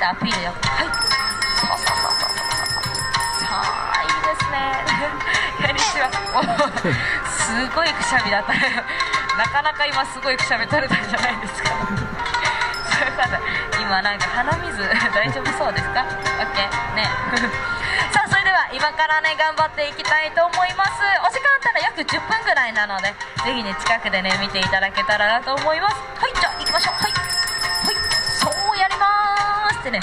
ってアピールよ。はい、そうそうそうそうそうそう、さあいいですね。やりしはすごいくしゃみだったね。なかなか今すごいくしゃみ取れたんじゃないですか。そういう方今なんか鼻水大丈夫そうですか？ OK ね。さあそれでは今からね頑張っていきたいと思います。お時間あったら約10分ぐらいなのでぜひね近くでね見ていただけたらなと思います。はい、じゃあ行きましょう。はいはい、そうやりまーすってね。